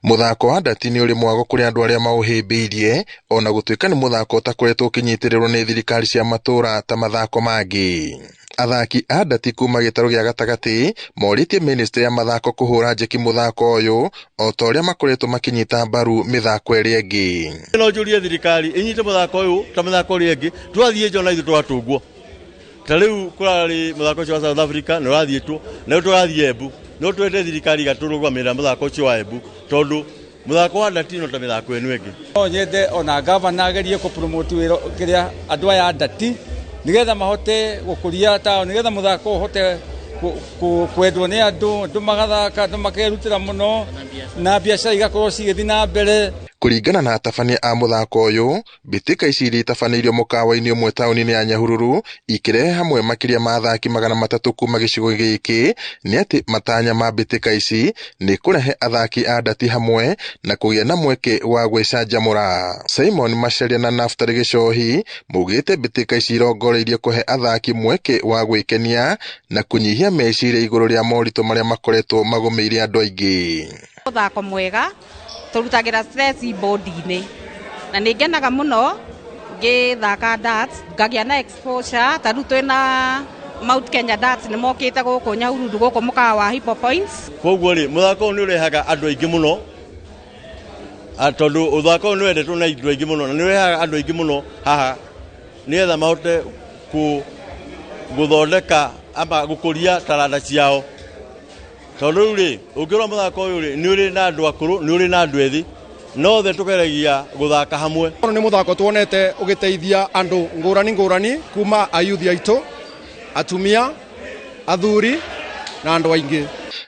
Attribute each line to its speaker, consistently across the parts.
Speaker 1: Muthako wa ndati ni uri mwago kuri andu aria mauhimbiirie ona gutuika ni muthako utakoretwo ukinyitirirwo ni thirikari cia matura ta mathako mangi. Athaki a ndati kuma gitaro gia gatagati moritie ministry ya mathako kuhura njeki muthako uyu o ta uria makoretwo makinyita mbaru mithako iri ingi.
Speaker 2: No njurie thirikari inyite muthako uyu ta muthako iri ingi twathie njona ithu twatungwo. Ta riu kurari muthako wa South Africa no rathietwo na twathie Embu. No twete thirikari gaturugwamira muthako ucio wa Embu tondu muthako wa ndati no ta mithako enu ingi.
Speaker 3: No nyende ona governor agerie ku promote wiro kiria andu aya ndati nigetha mahote gukuria taoni nigetha muthako hote kwendwo ni andu magathaka andu makerutira muno na biacara igakorwo cigithii na mbere.
Speaker 1: Kuringana na atabania a muthako uyu bitika ici iria itabaneirio mukawa-ini umwe tauni-ini ya Nyahururu ikirehe hamwe makiria ma athaki 300 kuma gicigo giki ni ati matanya ma bitika ici ni kurehe athaki a ndati hamwe na kugia na mweke wa gwicanjamura. Simon Macharia na Naftali Gicohi mugite bitika ici irongoreirie kuhe athaki mweke wa gwikenia na kunyihia meciria iguru ria morito maria makoretwo magumeire andu aingi.
Speaker 4: Muthako mwega turutagira stress body-ini na ningenaga muno ngithaka darts ngagia na exposure taru twina Mount Kenya darts ni mokite guku Nyahururu guku mukawa Hippo Points.
Speaker 2: Koguo ri muthako ni urehaga andu aingi muno atondu uthako ni wendetwo na andu aingi muno na ni urehaga andu aingi muno haha nigetha mahote guthondeka amba gukuria taranda ciao. Tondu ri ukirwa muthako uyu ri ni uri na andu akuru ni uri na andu ethi no the tukeragia guthaka hamwe.
Speaker 5: Ni muthako tuonete ugiteithia andu ngurani kuma ayuthi aitu atumia athuri na andu aingi.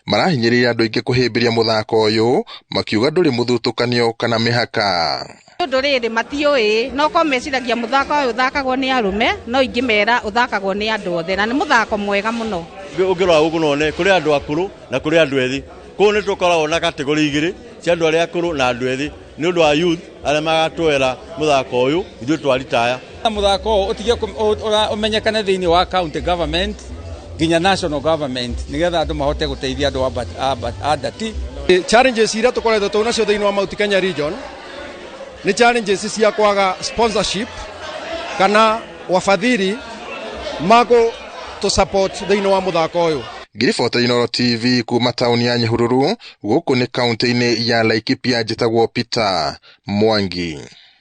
Speaker 1: Marahinyiriria andu aingi kuhimbiria muthako uyu makiuga nduri muthutukanio kana mihaka.
Speaker 4: Ndu riri matiui no ko meciragia muthako uyu uthakagwo ni arume no ingimera uthakagwo ni andu othe na ni muthako mwega muno.
Speaker 2: Ungirwa guku none kuri andu akuru na kuri andu ethi ku ni tukoragwo na kategori igiri cia andu aria akuru na andu ethi ni undu wa youth aria magatwera muthako uyu ithu twaritaya.
Speaker 3: Muthako utige umenyekane thiini wa county government nginya national government nigetha andu mahote guteithia andu a ndati.
Speaker 5: Challenges iria tukoretwo tunacio thiini wa Mount Kenya region ni challenges cia kwaga sponsorship kana wafadhili mago to support thiini wa muthako uyu.
Speaker 1: Ngiribota Inooro TV kuma tauni ya Nyahururu guku ni kaunti-ini ya Laikipia njitagwo Peter Mwangi.